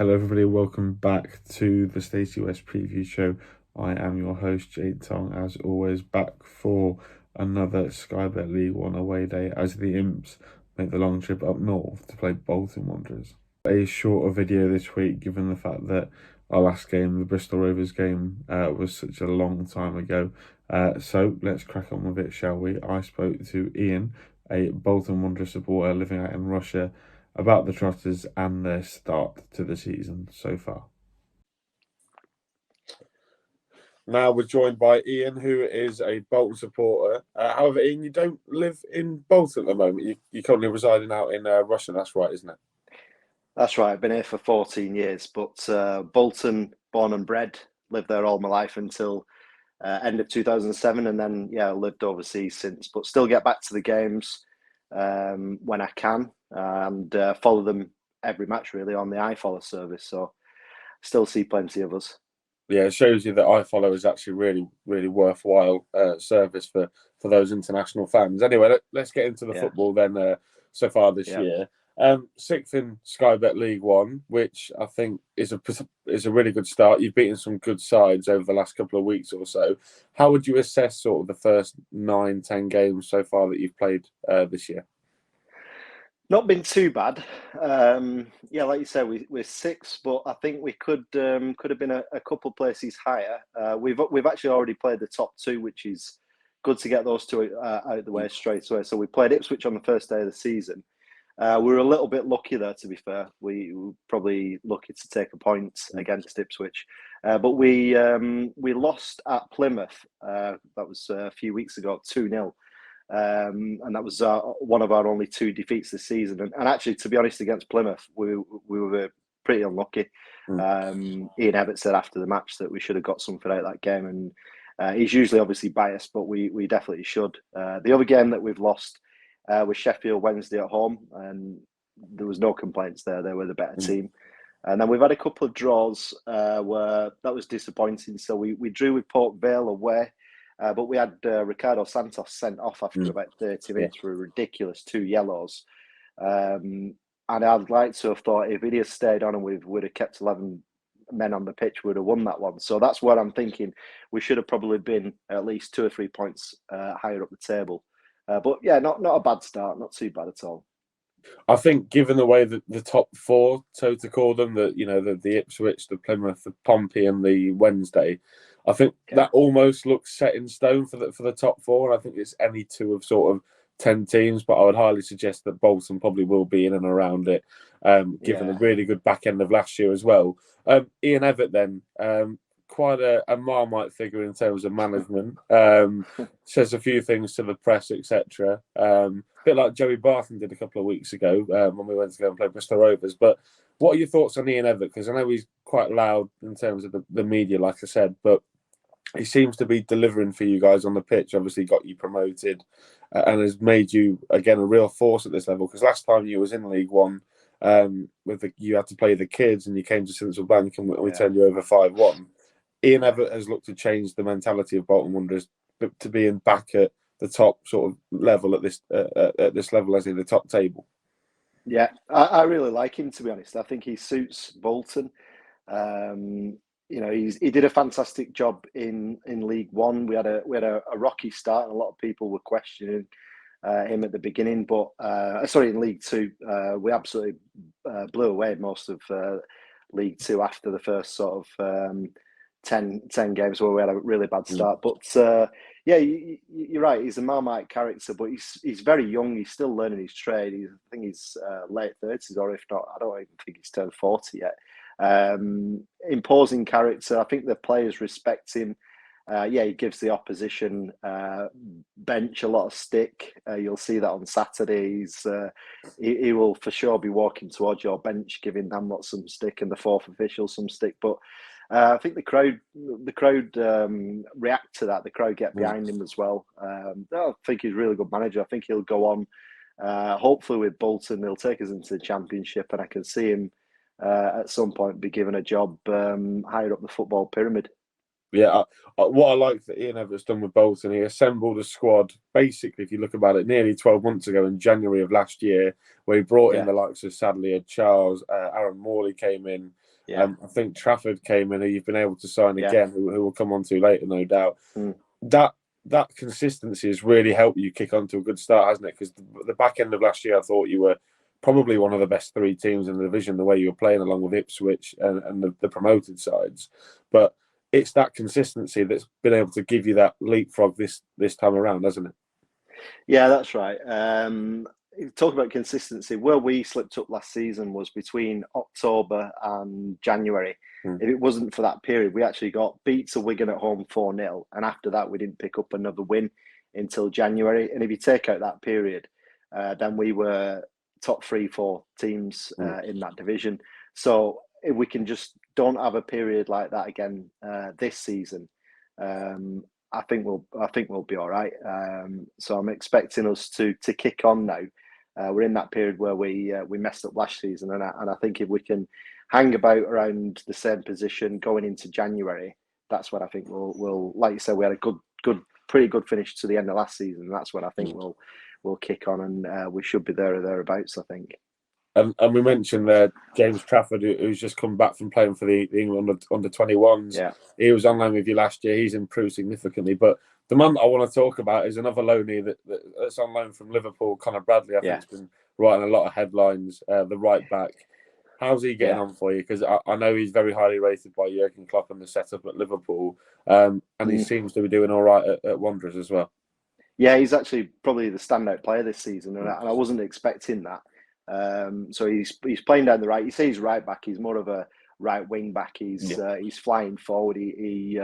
Hello, everybody. Welcome back to the Stacey West Preview Show. I am your host, Jade Tong, as always, back for another Sky Bet League One away day as the Imps make the long trip up north to play Bolton Wanderers. A shorter video this week, given the fact that our last game, the Bristol Rovers game, was such a long time ago. So let's crack on with it, shall we? I spoke to Ian, a Bolton Wanderers supporter living out in Russia, about the Trotters and their start to the season so far. Now we're joined by Ian, who is a Bolton supporter. However, Ian, you don't live in Bolton at the moment. You're currently residing out in Russia, that's right, isn't it? That's right. I've been here for 14 years, but Bolton, born and bred, lived there all my life until end of 2007, and then lived overseas since. But still get back to the games when I can, and follow them every match really on the iFollow service. So still see plenty of us. Yeah, it shows you that iFollow is actually really, really worthwhile service for those international fans. Anyway, let's get into the football then so far this year. Sixth in Sky Bet League One, which I think is a really good start. You've beaten some good sides over the last couple of weeks or so. How would you assess sort of the first 9-10 games so far that you've played this year? Not been too bad. Like you said, we're sixth, but I think we could have been a couple places higher. We've actually already played the top two, which is good to get those two out of the way straight away. So we played Ipswich on the first day of the season. We were a little bit lucky there, to be fair. We were probably lucky to take a point against Ipswich. But we lost at Plymouth. That was a few weeks ago, 2-0. And that was one of our only two defeats this season. And actually, to be honest, against Plymouth, we were pretty unlucky. Ian Evatt said after the match that we should have got something out of that game. And he's usually obviously biased, but we definitely should. The other game that we've lost was Sheffield Wednesday at home, and there was no complaints there. They were the better team. And then we've had a couple of draws where that was disappointing. So we drew with Port Vale away, but we had Ricardo Santos sent off after about 30 minutes for a ridiculous 2 yellows. And I'd like to have thought if he'd have stayed on and we would have kept 11 men on the pitch, we would have won that one. So that's what I'm thinking. We should have probably been at least 2 or 3 points higher up the table. But yeah, not a bad start, not too bad at all. I think, given the way that the top four, so to call them, the Ipswich, the Plymouth, the Pompey, and the Wednesday, I think that almost looks set in stone for the top four. And I think it's any two of sort of 10 teams, but I would highly suggest that Bolton probably will be in and around it, given the really good back end of last year as well. Ian Evatt then. Quite a Marmite figure in terms of management. Says a few things to the press, etc. A bit like Joey Barton did a couple of weeks ago when we went to go and play Bristol Rovers. But what are your thoughts on Ian Evatt? Because I know he's quite loud in terms of the media, like I said, but he seems to be delivering for you guys on the pitch. Obviously got you promoted and has made you, again, a real force at this level. Because last time you was in League One, you had to play the kids and you came to Central Bank and we turned you over 5-1. Ian Evatt has looked to change the mentality of Bolton Wanderers to being back at the top sort of level at this level, as in the top table. Yeah, I really like him, to be honest. I think he suits Bolton. He did a fantastic job in League One. We had a rocky start, and a lot of people were questioning him at the beginning. But in League Two, we absolutely blew away most of League Two after the first sort of 10 games where we had a really bad start. But you're right. He's a Marmite character, but he's very young. He's still learning his trade. I think he's late 30s, or if not, I don't even think he's turned 40 yet. Imposing character. I think the players respect him. He gives the opposition bench a lot of stick. You'll see that on Saturdays. He will for sure be walking towards your bench, giving them lots some stick, and the fourth official some stick. But I think the crowd react to that. The crowd get behind him as well. I think he's a really good manager. I think he'll go on. Hopefully with Bolton, he'll take us into the Championship, and I can see him at some point be given a job higher up the football pyramid. Yeah, what I like that Ian Evatt's done with Bolton, he assembled a squad, basically, if you look about it, nearly 12 months ago in January of last year, where he brought in the likes of Sadlier, Charles, Aaron Morley came in, Yeah. I think Trafford came in, who you've been able to sign Yeah. again, who we'll come on to later, no doubt. That consistency has really helped you kick on to a good start, hasn't it? Because the back end of last year, I thought you were probably one of the best 3 teams in the division, the way you were playing along with Ipswich and the promoted sides. But it's that consistency that's been able to give you that leapfrog this time around, hasn't it? Yeah, that's right. Talk about consistency. Where we slipped up last season was between October and January. If it wasn't for that period, we actually got beat to Wigan at home 4-0. And after that, we didn't pick up another win until January. And if you take out that period, then we were top 3-4 teams in that division. So if we can just don't have a period like that again this season, I think we'll be all right. So I'm expecting us to kick on now. We're in that period where we messed up last season, and I think if we can hang about around the same position going into January, that's when I think we'll like you said, we had a pretty good finish to the end of last season. And that's when I think we'll kick on, and we should be there or thereabouts, I think. And we mentioned there James Trafford, who's just come back from playing for the England under 21s. Yeah. He was on loan with you last year. He's improved significantly. But the man I want to talk about is another loanee that's on loan from Liverpool, Connor Bradley. I think has been writing a lot of headlines, the right back. How's he getting on for you? Because I know he's very highly rated by Jurgen Klopp and the setup at Liverpool. And he seems to be doing all right at Wanderers as well. Yeah, he's actually probably the standout player this season. And I wasn't expecting that. So he's playing down the right. You say he's right back. He's more of a right wing back. He's flying forward. He's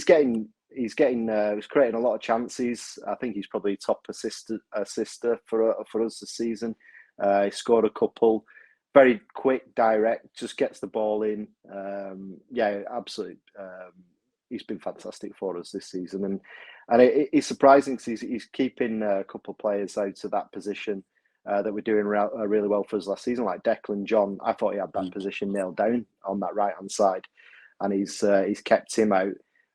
creating a lot of chances. I think he's probably top assister for us this season. He scored a couple. Very quick, direct. Just gets the ball in. Absolutely. He's been fantastic for us this season, and it's surprising because he's keeping a couple of players out of that position that were doing really well for us last season, like Declan John. I thought he had that position nailed down on that right hand side, and he's kept him out.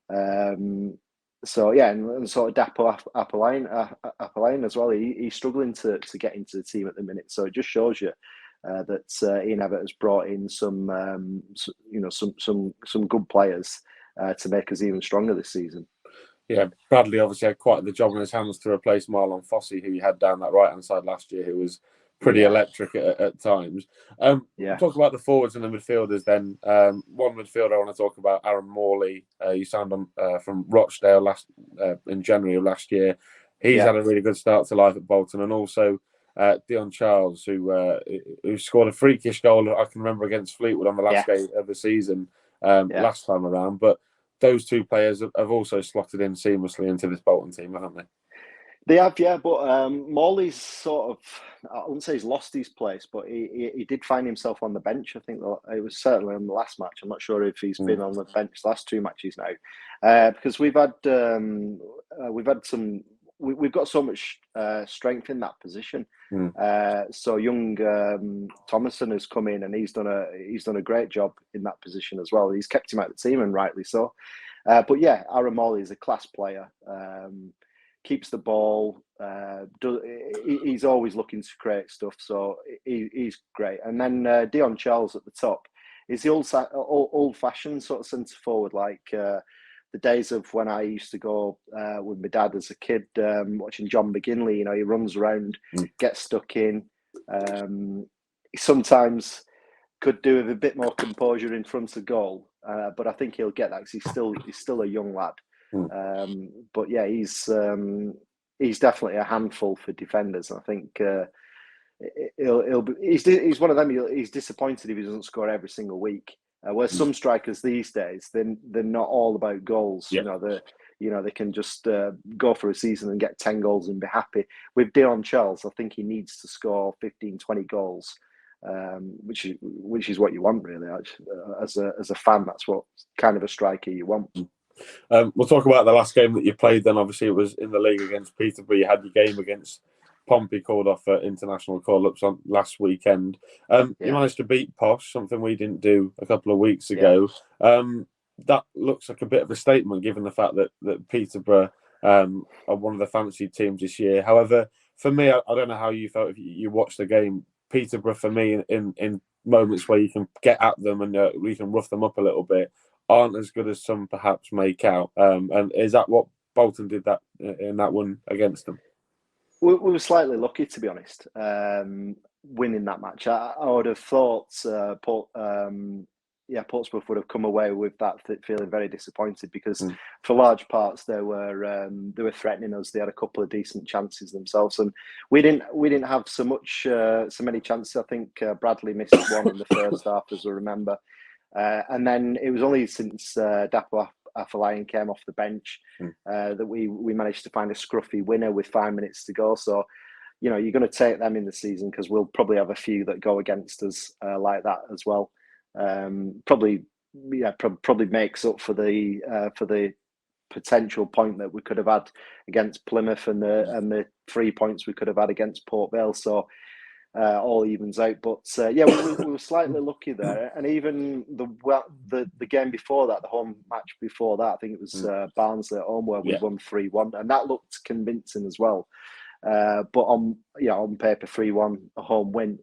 And sort of Dapo Apolain as well. He's struggling to get into the team at the minute, so it just shows you that Ian Abbott has brought in some good players to make us even stronger this season. Yeah, Bradley obviously had quite the job on his hands to replace Marlon Fossey, who he had down that right-hand side last year, who was pretty electric at times. Talk about the forwards and the midfielders then. One midfielder I want to talk about, Aaron Morley. You signed on from Rochdale in January of last year. He's had a really good start to life at Bolton, and also Dion Charles, who scored a freakish goal I can remember against Fleetwood on the last game of the season last time around. But those two players have also slotted in seamlessly into this Bolton team, haven't they? They have, yeah, but Morley's sort of, I wouldn't say he's lost his place, but he did find himself on the bench. I think it was certainly on the last match. I'm not sure if he's been on the bench the last 2 matches now, because we've got so much strength in that position. So young Thomason has come in and he's done a great job in that position as well. He's kept him out of the team, and rightly so. But yeah, Aaron Morley is a class player. Keeps the ball. He's always looking to create stuff, so he's great. And then Dion Charles at the top is the old-fashioned sort of centre forward, like the days of when I used to go with my dad as a kid, watching John McGinley. You know, he runs around, gets stuck in. He sometimes could do with a bit more composure in front of goal, but I think he'll get that because he's still a young lad. But yeah, he's definitely a handful for defenders. I think he's one of them. He's disappointed if he doesn't score every single week. Where some strikers these days, they're not all about goals. Yeah. They can just go for a season and get 10 goals and be happy. With Dion Charles, I think he needs to score 15, 20 goals, which is what you want really. As a fan, that's what kind of a striker you want. We'll talk about the last game that you played then. Obviously, it was in the league against Peterborough. You had your game against Pompey called off for international call-ups on last weekend. You managed to beat Posh, something we didn't do a couple of weeks ago. That looks like a bit of a statement, given the fact that Peterborough are one of the fancied teams this year. However, for me, I don't know how you felt if you watched the game. Peterborough, for me, in moments where you can get at them and we can rough them up a little bit aren't as good as some perhaps make out. And is that what Bolton did that in that one against them? We were slightly lucky, to be honest, winning that match. I would have thought Portsmouth would have come away with that feeling very disappointed because for large parts they were threatening us. They had a couple of decent chances themselves, and we didn't have so many chances. I think Bradley missed one in the first half, as I remember, and then it was only since Dapo Afolayan came off the bench that we managed to find a scruffy winner with 5 minutes to go. So, you know, you're going to take them in the season because we'll probably have a few that go against us like that as well. Probably makes up for the potential point that we could have had against Plymouth and the 3 points we could have had against Port Vale. So all evens out. But we were slightly lucky there. And even the game before that, the home match before that, I think it was Barnsley at home where we won 3-1, and that looked convincing as well. But on paper, 3-1 a home win.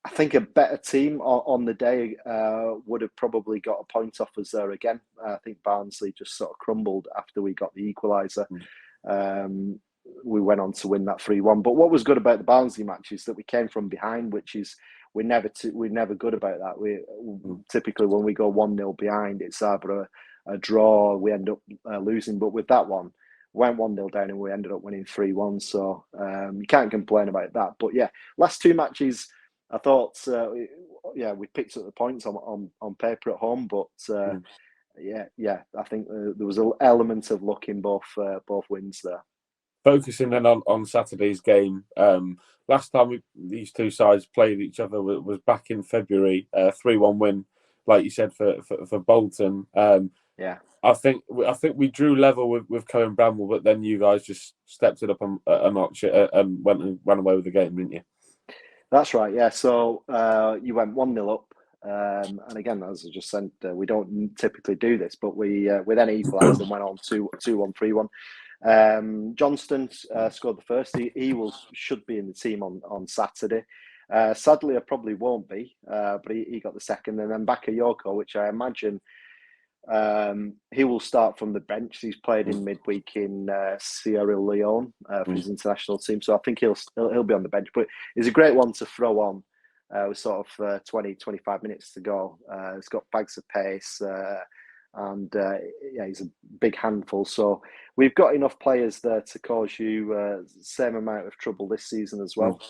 I think a better team on the day would have probably got a point off us there again. I think Barnsley just sort of crumbled after we got the equaliser. We went on to win that 3-1. But what was good about the Barnsley match is that we came from behind, which is we're never good about that. We typically when we go 1-0 behind, it's either a draw, we end up losing. But with that one, went 1-0 down and we ended up winning 3-1. So you can't complain about that. But yeah, last two matches, I thought, we picked up the points on paper at home, but I think there was an element of luck in both wins there. Focusing then on Saturday's game, last time these two sides played each other was back in February, 3-1 win, like you said for Bolton. I think we drew level with Cohen Bramwell, but then you guys just stepped it up a notch and went and ran away with the game, didn't you? That's right, yeah. So you went 1-0 up, and again, as I just said, we don't typically do this, but we then equalised and went on 2-1, 3-1. Johnston scored the first. He should be in the team on Saturday. Sadly, I probably won't be, but he got the second, and then Bakayoko, which I imagine he will start from the bench. He's played in midweek in Sierra Leone for his international team, so I think he'll be on the bench. But he's a great one to throw on with sort of 20-25 minutes to go. He's got bags of pace, and he's a big handful. So we've got enough players there to cause you the same amount of trouble this season as well.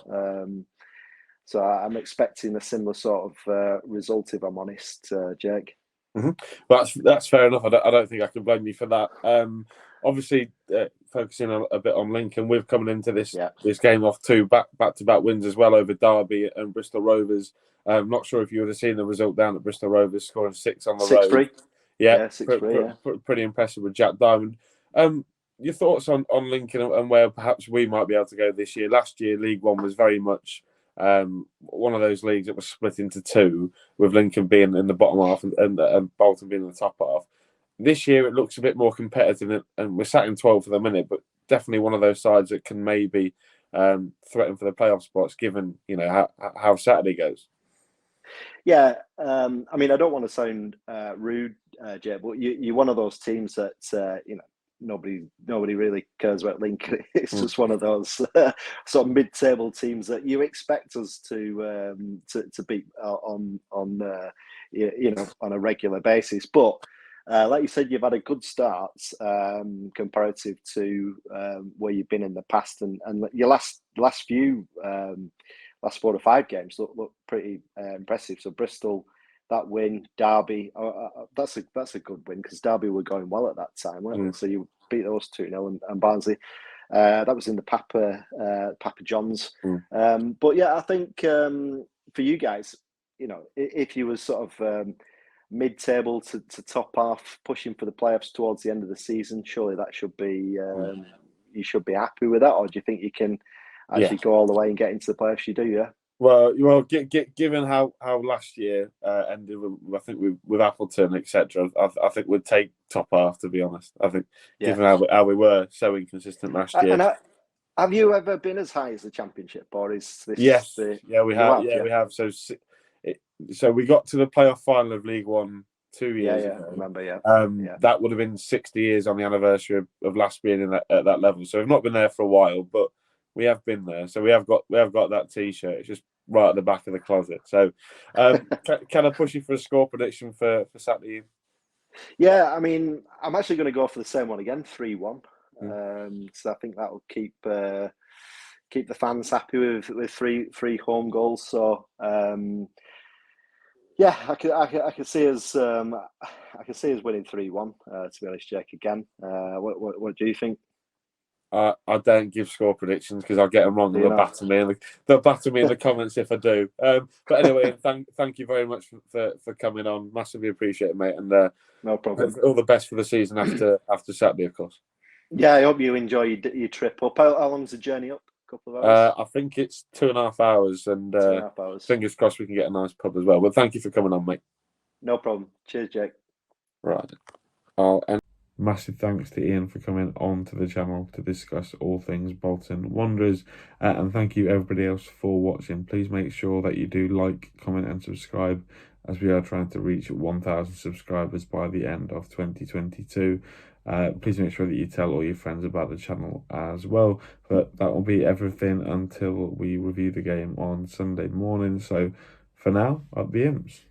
So I'm expecting a similar sort of result, if I'm honest, Jake. Well, that's fair enough. I don't think I can blame you for that. Obviously, focusing a bit on Lincoln, we're coming into this game off two back-to-back wins as well over Derby and Bristol Rovers. I'm not sure if you would have seen the result down at Bristol Rovers, scoring 6 on the road. 6-3. Yeah, 6-3. Pretty impressive with Jack Diamond. Your thoughts on Lincoln and where perhaps we might be able to go this year? Last year, League One was very much one of those leagues that was split into two, with Lincoln being in the bottom half and Bolton being in the top half. This year it looks a bit more competitive, and we're sat in 12th for the minute, but definitely one of those sides that can maybe threaten for the playoff spots, given how Saturday goes. Yeah, I mean, I don't want to sound rude, Jay, but you're one of those teams that nobody really cares about Lincoln. It's just one of those sort of mid-table teams that you expect us to beat on a regular basis. But like you said, you've had a good start comparative to where you've been in the past, and your last 4 or 5 games look pretty impressive. So Bristol, that win, Derby, that's a good win because Derby were going well at that time, weren't they? So you beat those 2-0, and Barnsley, that was in the Papa John's. But yeah, I think for you guys, if you were sort of mid-table to top half, pushing for the playoffs towards the end of the season, surely that should be you should be happy with that, or do you think you can actually go all the way and get into the playoffs? You do, yeah. Well, given how last year ended, I think with Appleton, etc., I think we'd take top half, to be honest. I think given how we were so inconsistent last year. And have you ever been as high as the Championship, or is this? Yes, we have. We have. So So we got to the playoff final of League One 2 years Yeah, ago. I remember. Yeah, That would have been 60 years on the anniversary of last being at that level. So we've not been there for a while, but we have been there. So we have got that T-shirt. It's just right at the back of the closet. So can I push you for a score prediction for Saturday? Yeah, I mean, I'm actually going to go for the same one again, 3-1. So I think that will keep the fans happy with three home goals. So yeah, I can see us winning 3-1. To be honest, Jake. Again, what do you think? I don't give score predictions because I'll get them wrong and they'll batter me in the comments if I do. But anyway, thank you very much for coming on. Massively appreciate it, mate. And no problem. All the best for the season after Saturday, of course. Yeah, I hope you enjoy your trip up. How long's the journey up? A couple of hours? I think it's 2.5 hours, and 2.5 hours. Fingers crossed we can get a nice pub as well. But thank you for coming on, mate. No problem. Cheers, Jake. Right. Massive thanks to Ian for coming on to the channel to discuss all things Bolton Wanderers. And thank you everybody else for watching. Please make sure that you do like, comment and subscribe, as we are trying to reach 1,000 subscribers by the end of 2022. Please make sure that you tell all your friends about the channel as well. But that will be everything until we review the game on Sunday morning. So for now, up the Imps.